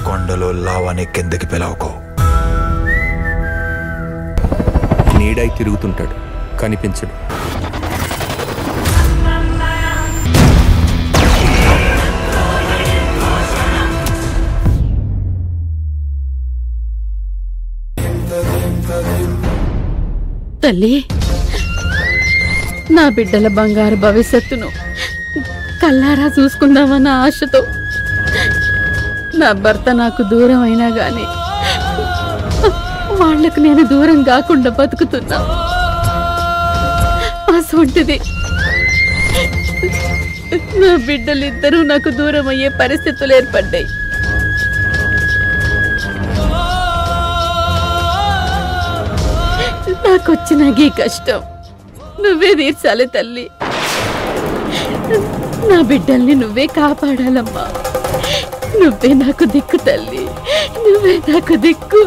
కొండలో లావాని కిందకి పిలవకో. నీడై తిరుగుతుంటాడు, కనిపించడు. తల్లి, నా బిడ్డల బంగారు భవిష్యత్తును కల్లారా చూసుకుందామన్న ఆశతో నా భర్త నాకు దూరం అయినా గాని వాళ్లకు నేను దూరం కాకుండా బతుకుతున్నా. అసొంటిది నా బిడ్డలిద్దరూ నాకు దూరం అయ్యే పరిస్థితులు ఏర్పడ్డాయి. నాకొచ్చిన ఈ కష్టం నువ్వే తీర్చాలి తల్లి. నా బిడ్డల్ని నువ్వే కాపాడాలమ్మా. నువ్వే నాకు దిక్కు తల్లి, నువ్వే నాకు దిక్కు.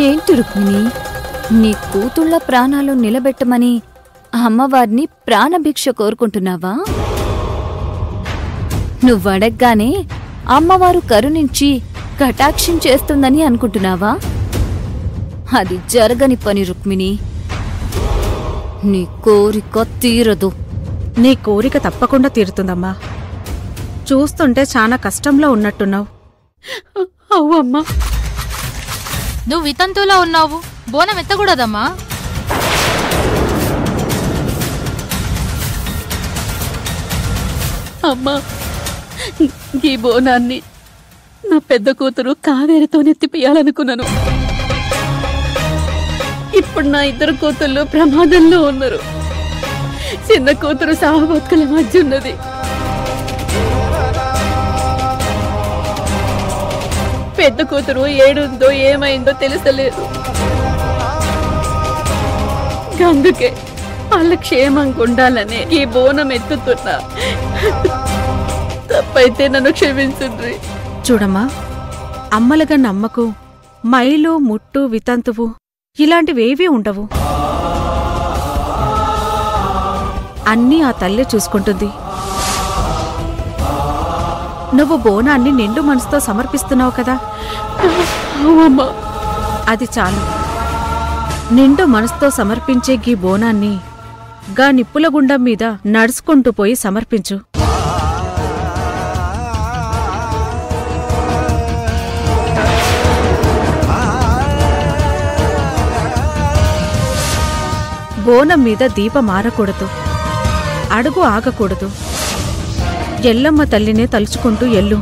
ఏంటి రుక్మిణి, నీ కూతుళ్ళ ప్రాణాలు నిలబెట్టమని అమ్మవారిని ప్రాణభిక్ష కోరుకుంటున్నావా? నువ్వడగ్గానే అమ్మవారు కరుణించి కటాక్షం చేస్తుందని అనుకుంటున్నావా? అది జరగని పని రుక్మిణి. నీ కోరిక తీరదు. నీ కోరిక తప్పకుండా తీరుతుందమ్మా. చూస్తుంటే చాలా కష్టంలో ఉన్నట్టున్నావు. అవ్వమ్మా, నువ్వు వితంతువులా ఉన్నావు, బోనం ఎత్తకూడదమ్మా. అమ్మా, ఈ బోనాన్ని నా పెద్ద కూతురు కావేరితో నెత్తిపియాలనుకున్నాను. ఇప్పుడు నా ఇద్దరు కూతుళ్ళు ప్రమాదంలో ఉన్నారు. చిన్న కూతురు సాహబతుకుల మధ్య ఉన్నది. పెద్ద కూతురు ఏడుందో ఏమైందో తెలుసలేదు. అందుకే వాళ్ళ క్షేమంగా ఉండాలనే ఈ బోనం ఎత్తుతున్నా. తప్పైతే నన్ను క్షమించుండ్రి. చూడమ్మా, అమ్మలుగా నమ్మకు. మైలు, ముట్టు, వితంతువు ఇలాంటివేవీ ఉండవు. అన్నీ ఆ తల్లి చూసుకుంటుంది. నువ్వు బోనాన్ని నిండు మనసుతో సమర్పిస్తున్నావు కదా, అది చాలు. నిండు మనసుతో సమర్పించే గీ బోనాన్ని గా నిప్పుల గుండం మీద నడుచుకుంటూ పోయి సమర్పించు. బోనం మీద దీపం ఆరకూడదు, అడుగు ఆగకూడదు. ఎల్లమ్మ తల్లినే తలుచుకుంటూ ఎల్లు.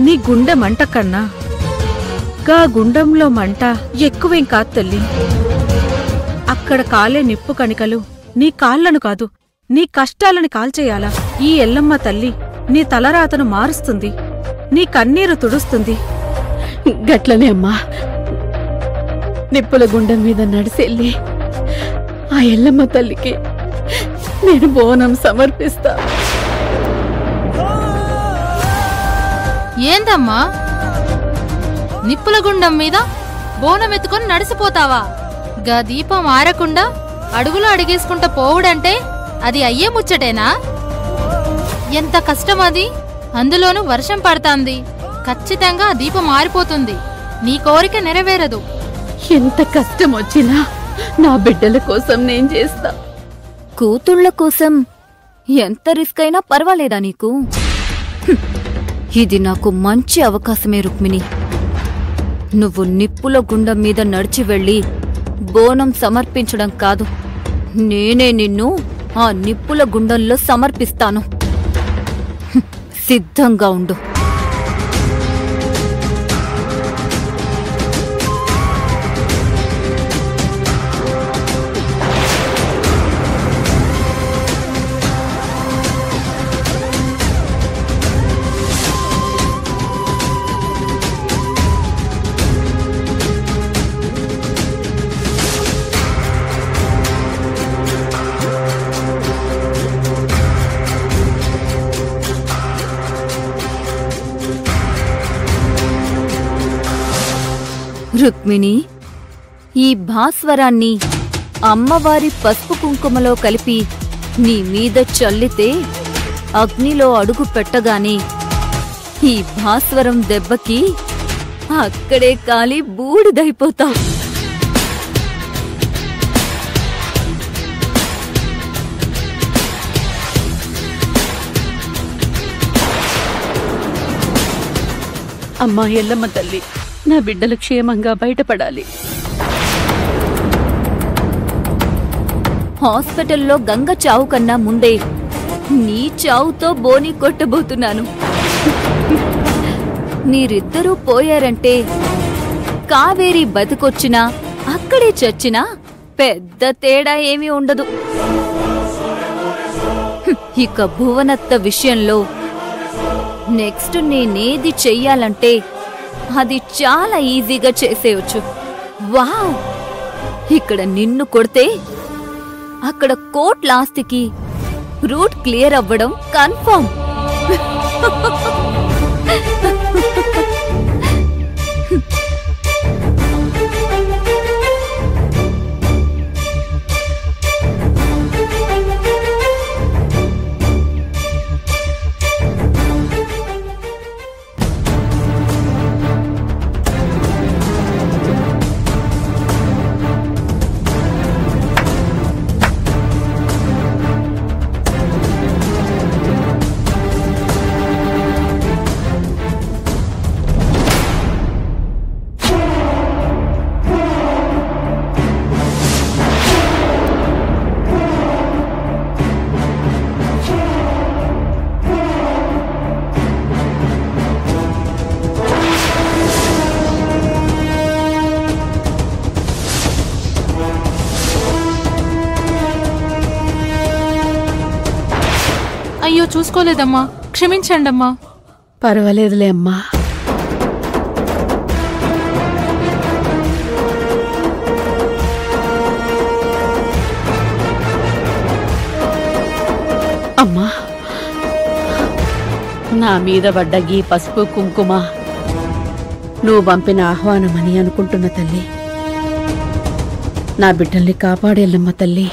నీ గుండె మంట కన్నా గా గుండంలో మంట ఎక్కువేం కాదు తల్లి. అక్కడ కాలే నిప్పు కణికలు నీ కాళ్లను కాదు, నీ కష్టాలని కాల్చేయాలా? ఈ ఎల్లమ్మ తల్లి నీ తలరాతను మారుస్తుంది, నీ కన్నీరు తుడుస్తుంది. గట్లనే అమ్మా, నిప్పుల గుండం మీద నడిసెళ్ళి ఆ ఎల్లమ్మ తల్లికి నేను బోనం సమర్పిస్తా. ఏందమ్మా, నిప్పుల గుండం మీద బోనం ఎత్తుకొని నడిసిపోతావా? గా దీపం ఆరకుండా అడుగులో అడిగేసుకుంటా పోవుడంటే అది అయ్యే ముచ్చటేనా? ఎంత కష్టం అది. అందులోనూ వర్షం పడతాంది. ఖచ్చితంగా దీపం ఆరిపోతుంది. నీ కోరిక నెరవేరదు. ఎంత కష్టం వచ్చినా నా బిడ్డల కోసం నేను చేస్తా. కూతుళ్ల కోసం ఎంత రిస్క్ అయినా పర్వాలేదా నీకు? ఇది నాకు మంచి అవకాశమే రుక్మిణి. నువ్వు నిప్పుల గుండం మీద నడిచి వెళ్ళి బోనం సమర్పించడం కాదు, నేనే నిన్ను ఆ నిప్పుల గుండంలో సమర్పిస్తాను. సిద్ధంగా ఉండు. రుక్మిణి, ఈ భాస్వరాన్ని అమ్మవారి పసుపు కుంకుమలో కలిపి నీ మీద చల్లితే అగ్నిలో అడుగు పెట్టగానే ఈ భాస్వరం దెబ్బకి అక్కడే కాలి బూడిదైపోతావు. అమ్మా ఎల్లమ్మ తల్లి, నా బిడ్డలు క్షేమంగా బయటపడాలి. హాస్పిటల్లో గంగ చావు కన్నా ముందే నీ చావుతో బోని కొట్టబోతున్నాను. మీరిద్దరూ పోయారంటే కావేరి బతికొచ్చినా అక్కడే చచ్చినా పెద్ద తేడా ఏమీ ఉండదు. ఇక భువనత్త విషయంలో నెక్స్ట్ నేనేది చెయ్యాలంటే అది చాలా ఈజీగా చేసేయొచ్చు. వావ్! ఇక్కడ నిన్ను కొడితే అక్కడ కోట్ల ఆస్తికి రూట్ క్లియర్ అవ్వడం కన్ఫర్మ్. అయ్యో, చూసుకోలేదమ్మా, క్షమించండమ్మా. పర్వాలేదులే అమ్మా. అమ్మా, నా మీద పడ్డ గీ పసుపు కుంకుమ నువ్వు పంపిన ఆహ్వానమని అనుకుంటున్న తల్లి. నా బిడ్డల్ని కాపాడేళ్ళమ్మ తల్లి.